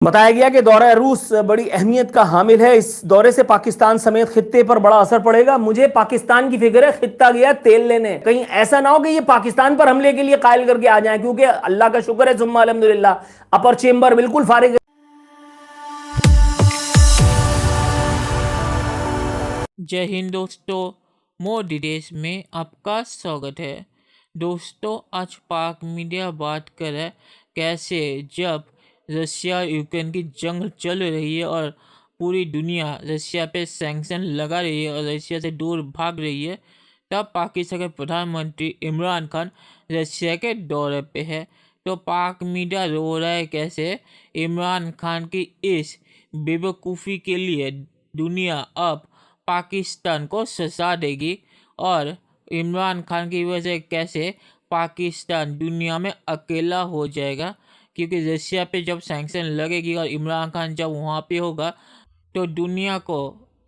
बताया गया कि दौरा रूस बड़ी अहमियत का हामिल है। इस दौरे से पाकिस्तान समेत खित्ते पर बड़ा असर पड़ेगा। मुझे पाकिस्तान की फिक्र है, खित्ता गया तेल लेने, कहीं ऐसा ना हो कि ये पाकिस्तान पर हमले के लिए कायल करके आ जाए, क्योंकि अल्लाह का शुक्र है सुम्मा अल्हम्दुलिल्लाह अपर चेंबर बिल्कुल फारिग है। जय हिंद दोस्तों, मोर डिटेल्स में आपका स्वागत है। दोस्तों, आज पाक मीडिया बात कर रहा है कैसे जब रशिया और यूक्रेन की जंग चल रही है और पूरी दुनिया रशिया पे सैंक्शन लगा रही है और रशिया से दूर भाग रही है, तब पाकिस्तान के प्रधानमंत्री इमरान खान रशिया के दौरे पे है। तो पाक मीडिया रो रहा है कैसे इमरान खान की इस बेवकूफ़ी के लिए दुनिया अब पाकिस्तान को सजा देगी और इमरान खान की वजह से कैसे पाकिस्तान दुनिया में अकेला हो जाएगा, क्योंकि रशिया पे जब सैंक्शन लगेगी और इमरान खान जब वहाँ पे होगा तो दुनिया को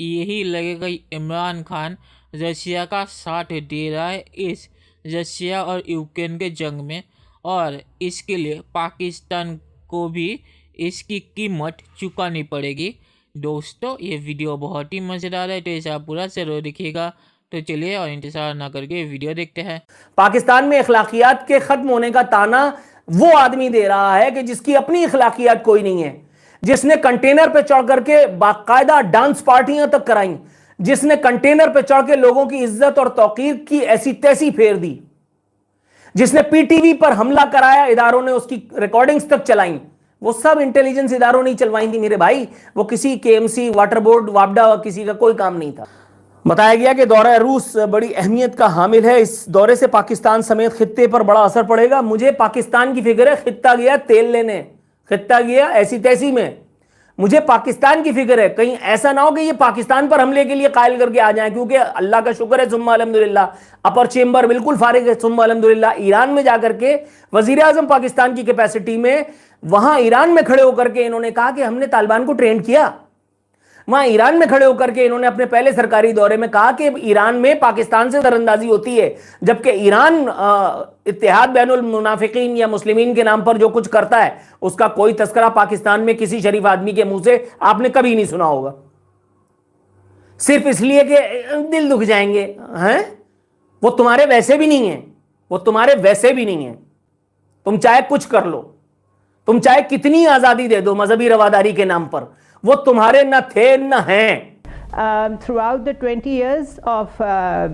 यही लगेगा कि इमरान खान रशिया का साथ दे रहा है इस रशिया और यूक्रेन के जंग में, और इसके लिए पाकिस्तान को भी इसकी कीमत चुकानी पड़ेगी। दोस्तों, ये वीडियो बहुत ही मज़ेदार है, तो इसे आप पूरा ज़रूर देखिएगा। तो चलिए और इंतज़ार ना करके वीडियो देखते हैं। पाकिस्तान में अखलाकियात के खत्म होने का ताना वो आदमी दे रहा है कि जिसकी अपनी अखलाकियात कोई नहीं है, जिसने कंटेनर पे चढ़ करके बाकायदा डांस पार्टियां तक कराई, जिसने कंटेनर पे चढ़ के लोगों की इज्जत और तौकीर की ऐसी तैसी फेर दी, जिसने पीटीवी पर हमला कराया, इदारों ने उसकी रिकॉर्डिंग्स तक चलाई। वो सब इंटेलिजेंस इदारों ने चलवाई थी मेरे भाई, वो किसी केएमसी, वाटर बोर्ड, वापडा, किसी का कोई काम नहीं था। बताया गया कि दौरा रूस बड़ी अहमियत का हामिल है। इस दौरे से पाकिस्तान समेत खित्ते पर बड़ा असर पड़ेगा। मुझे पाकिस्तान की फिक्र है, खित्ता गया तेल लेने, खित्ता गया ऐसी तैसी में। मुझे पाकिस्तान की फिक्र है, कहीं ऐसा ना हो कि ये पाकिस्तान पर हमले के लिए कायल करके आ जाए, क्योंकि अल्लाह का शुक्र है सुम्मा अल्हम्दुलिल्लाह अपर चेंबर बिल्कुल फारिग है सुम्मा अल्हम्दुलिल्लाह। ईरान में जाकर के वजीर आजम पाकिस्तान की कैपेसिटी में वहां ईरान में खड़े होकर के इन्होंने कहा कि हमने तालिबान को ट्रेन किया। वहां ईरान में खड़े होकर के इन्होंने अपने पहले सरकारी दौरे में कहा कि ईरान में पाकिस्तान से दरअंदाजी होती है, जबकि ईरान इत्तेहाद बैनुल मुनाफिकीन या मुस्लिमीन के नाम पर जो कुछ करता है उसका कोई तस्करा पाकिस्तान में किसी शरीफ आदमी के मुंह से आपने कभी नहीं सुना होगा, सिर्फ इसलिए कि दिल दुख जाएंगे हैं। वो तुम्हारे वैसे भी नहीं है, वो तुम्हारे वैसे भी नहीं है। तुम चाहे कुछ कर लो, तुम चाहे कितनी आजादी दे दो मजहबी रवादारी के नाम पर, वो तुम्हारे न थे न हैं। Throughout the 20 years of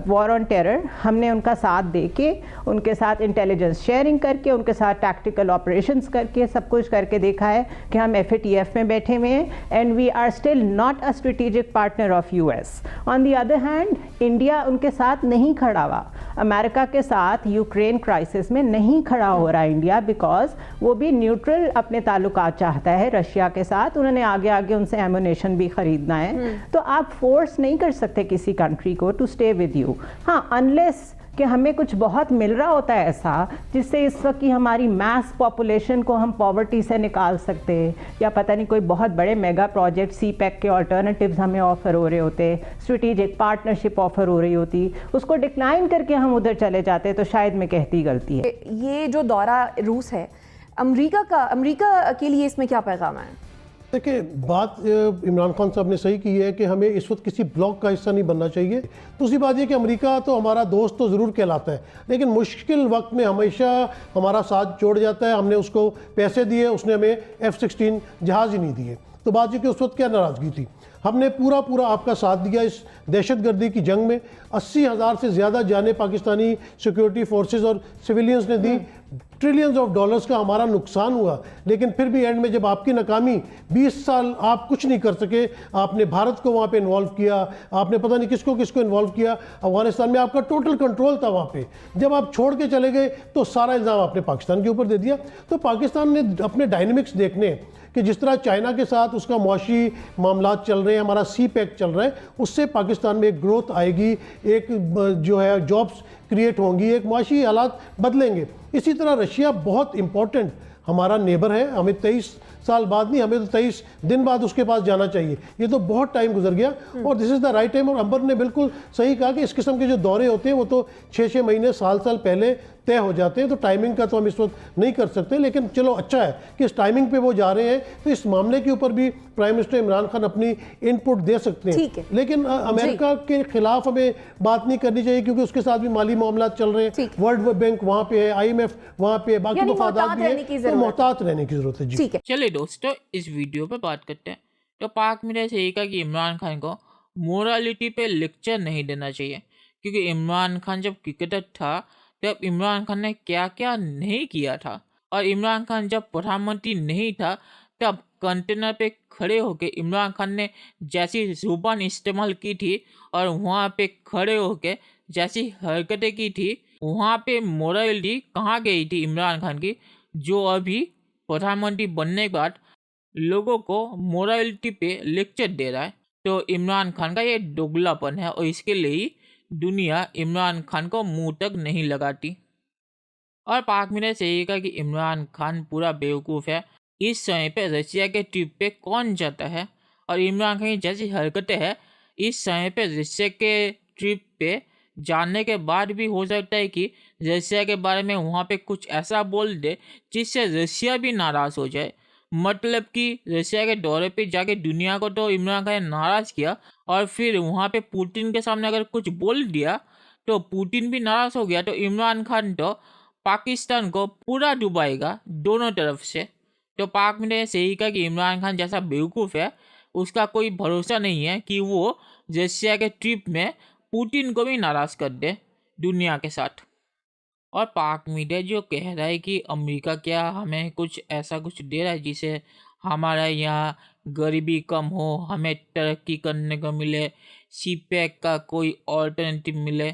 war on terror हमने उनका साथ दे के, उनके साथ इंटेलिजेंस शेयरिंग करके, उनके साथ टैक्टिकल ऑपरेशंस करके, सब कुछ करके देखा है कि हम FATF में बैठे हुए हैं and we are still not a strategic partner of US। On the other hand India उनके साथ नहीं खड़ा हुआ, अमेरिका के साथ यूक्रेन क्राइसिस में नहीं खड़ा हो रहा इंडिया, बिकॉज वो भी न्यूट्रल अपने ताल्लुकात चाहता है रशिया के साथ। उन्होंने आगे आगे उनसे एमुनेशन भी खरीदना है, तो आप फोर्स नहीं कर सकते किसी कंट्री को टू स्टे विद यू। हाँ, अनलेस कि हमें कुछ बहुत मिल रहा होता है ऐसा जिससे इस वक्त की हमारी मैस पॉपुलेशन को हम पॉवर्टी से निकाल सकते, या पता नहीं कोई बहुत बड़े मेगा प्रोजेक्ट CPEC के ऑल्टरनेटिव्स हमें ऑफर हो रहे होते, स्ट्रेटेजिक पार्टनरशिप ऑफर हो रही होती, उसको डिक्लाइन करके हम उधर चले जाते, तो शायद मैं कहती गलती है। ये जो दौरा रूस है, अमेरिका के लिए इसमें क्या पैगाम है? देखिए, बात इमरान खान साहब ने सही की है कि हमें इस वक्त किसी ब्लॉक का हिस्सा नहीं बनना चाहिए। दूसरी बात यह कि अमेरिका तो हमारा दोस्त तो ज़रूर कहलाता है, लेकिन मुश्किल वक्त में हमेशा हमारा साथ जोड़ जाता है। हमने उसको पैसे दिए, उसने हमें F-16 जहाज़ ही नहीं दिए। तो बात यह कि उस वक्त क्या नाराज़गी थी। हमने पूरा आपका साथ दिया इस दहशतगर्दी की जंग में। 80,000 से ज़्यादा जानें पाकिस्तानी सिक्योरिटी फोर्सेस और सिविलियंस ने दी। ट्रिलियंस ऑफ डॉलर्स का हमारा नुकसान हुआ, लेकिन फिर भी एंड में जब आपकी नाकामी, 20 साल आप कुछ नहीं कर सके, आपने भारत को वहाँ पे इन्वॉल्व किया, आपने पता नहीं किसको किसको इन्वॉल्व किया, अफगानिस्तान में आपका टोटल कंट्रोल था वहाँ पे। जब आप छोड़ के चले गए तो सारा इल्ज़ाम आपने पाकिस्तान के ऊपर दे दिया। तो पाकिस्तान ने अपने डायनेमिक्स देखने कि जिस तरह चाइना के साथ उसका मुआशी मामलात चल रहे हैं, हमारा CPEC चल रहा है, उससे पाकिस्तान में एक ग्रोथ आएगी, एक जो है जॉब्स क्रिएट होंगी, एक मुआशी हालात बदलेंगे। इसी तरह रशिया बहुत इंपॉर्टेंट हमारा नेबर है। हमें 23 साल बाद नहीं, हमें तो 23 दिन बाद उसके पास जाना चाहिए। ये तो बहुत टाइम गुजर गया और this is the right time. और अंबर ने बिल्कुल सही कहा कि इस किस्म के जो दौरे होते हैं वो तो 6-6 महीने, साल पहले तय हो जाते हैं। तो टाइमिंग का तो हम इस वक्त नहीं कर सकते, लेकिन चलो अच्छा है कि इस टाइमिंग पे वो जा रहे हैं, तो इस मामले के ऊपर भी प्राइम मिनिस्टर इमरान खान अपनी इनपुट दे सकते हैं। ठीक है। लेकिन अमेरिका के खिलाफ हमें बात नहीं करनी चाहिए, क्योंकि उसके साथ भी माली मामला चल रहे हैं। वर्ल्ड बैंक वहाँ पे है, IMF वहाँ पे है, बाकी यानी मफादात मोहतात भी रहने की है, तो जरूरत है। मोहतात रहने की जरूरत है जी। ठीक है। चलिए दोस्तों, इस वीडियो पे बात करते हैं। तो पाक मीडिया से यही कहा कि इमरान खान को मोरालिटी पे लेक्चर नहीं देना चाहिए, क्योंकि इमरान खान जब क्रिकेटर था तब इमरान खान ने क्या क्या नहीं किया था, और इमरान खान जब प्रधानमंत्री नहीं था तब कंटेनर पे खड़े होके इमरान खान ने जैसी जुबान इस्तेमाल की थी और वहाँ पे खड़े होके जैसी हरकतें की थी, वहाँ पे मोरालिटी कहाँ गई थी इमरान खान की, जो अभी प्रधानमंत्री बनने के बाद लोगों को मोरालिटी पे लेक्चर दे रहा है। तो इमरान खान का ये दोगलापन है, और इसके लिए ही दुनिया इमरान खान को मुंह तक नहीं लगाती। और पाक मीडिया से यही कहा कि इमरान खान पूरा बेवकूफ़ है। इस समय पे रशिया के ट्रिप पे कौन जाता है, और इमरान खान की जैसी हरकतें हैं इस समय पे रशिया के ट्रिप पे जाने के बाद भी हो सकता है कि रशिया के बारे में वहाँ पे कुछ ऐसा बोल दे जिससे रशिया भी नाराज़ हो जाए। मतलब कि रशिया के दौरे पे जाके दुनिया को तो इमरान खान ने नाराज़ किया, और फिर वहाँ पे पुतिन के सामने अगर कुछ बोल दिया तो पुतिन भी नाराज़ हो गया, तो इमरान खान तो पाकिस्तान को पूरा डुबाएगा दोनों तरफ से। तो पाक मीडिया ने सही कहा कि इमरान खान जैसा बेवकूफ़ है उसका कोई भरोसा नहीं है कि वो रशिया के ट्रिप में पुतिन को भी नाराज़ कर दे दुनिया के साथ। और पाक मीडिया जो कह रहा है कि अमेरिका क्या हमें कुछ ऐसा कुछ दे रहा है जिससे हमारा यहाँ गरीबी कम हो, हमें तरक्की करने को मिले, सीपैक का कोई ऑल्टरनेटिव मिले,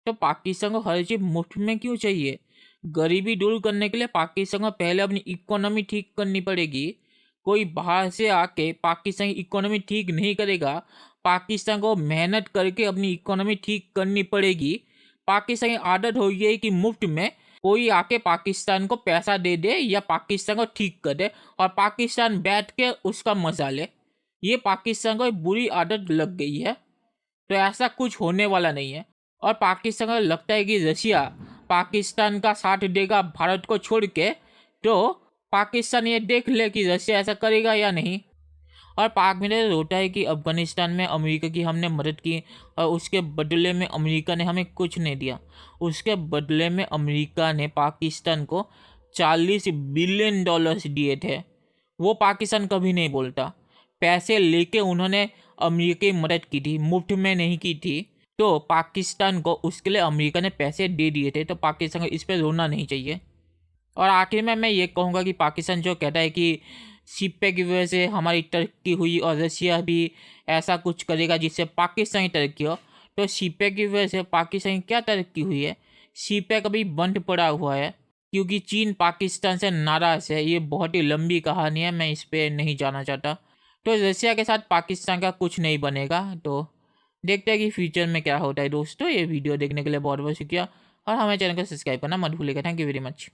तो पाकिस्तान को हर चीज़ मुफ्त में क्यों चाहिए? गरीबी दूर करने के लिए पाकिस्तान को पहले अपनी इकोनॉमी ठीक करनी पड़ेगी। कोई बाहर से आके पाकिस्तान की इकोनॉमी ठीक नहीं करेगा, पाकिस्तान को मेहनत करके अपनी इकोनॉमी ठीक करनी पड़ेगी। पाकिस्तान की आदत हो गई है कि मुफ्त में कोई आके पाकिस्तान को पैसा दे दे या पाकिस्तान को ठीक कर दे और पाकिस्तान बैठ के उसका मजा ले। ये पाकिस्तान को एक बुरी आदत लग गई है, तो ऐसा कुछ होने वाला नहीं है। और पाकिस्तान को लगता है कि रशिया पाकिस्तान का साथ देगा भारत को छोड़ के, तो पाकिस्तान ये देख ले कि रशिया ऐसा करेगा या नहीं। और पाक मीडिया रोता है कि अफगानिस्तान में अमेरिका की हमने मदद की और उसके बदले में अमेरिका ने हमें कुछ नहीं दिया। उसके बदले में अमेरिका ने पाकिस्तान को $40 बिलियन दिए थे। वो पाकिस्तान कभी नहीं बोलता। पैसे लेके उन्होंने अमेरिका की मदद की थी, मुफ्त में नहीं की थी। तो पाकिस्तान को उसके लिए अमेरिका ने पैसे दे दिए थे, तो पाकिस्तान को इस पर रोना नहीं चाहिए। और आखिर में मैं ये कहूँगा कि पाकिस्तान जो कहता है कि सीपैक की वजह से हमारी तरक्की हुई और रशिया भी ऐसा कुछ करेगा जिससे पाकिस्तान की तरक्की हो, तो सीपैक की वजह से पाकिस्तान की क्या तरक्की हुई है? सीपैक अभी बंद पड़ा हुआ है क्योंकि चीन पाकिस्तान से नाराज़ है। ये बहुत ही लंबी कहानी है, मैं इस पर नहीं जाना चाहता। तो रशिया के साथ पाकिस्तान का कुछ नहीं बनेगा, तो देखते हैं कि फ्यूचर में क्या होता है। दोस्तों, ये वीडियो देखने के लिए बहुत बहुत शुक्रिया, और हमारे चैनल को सब्सक्राइब करना मत भूलिएगा। Thank you very much.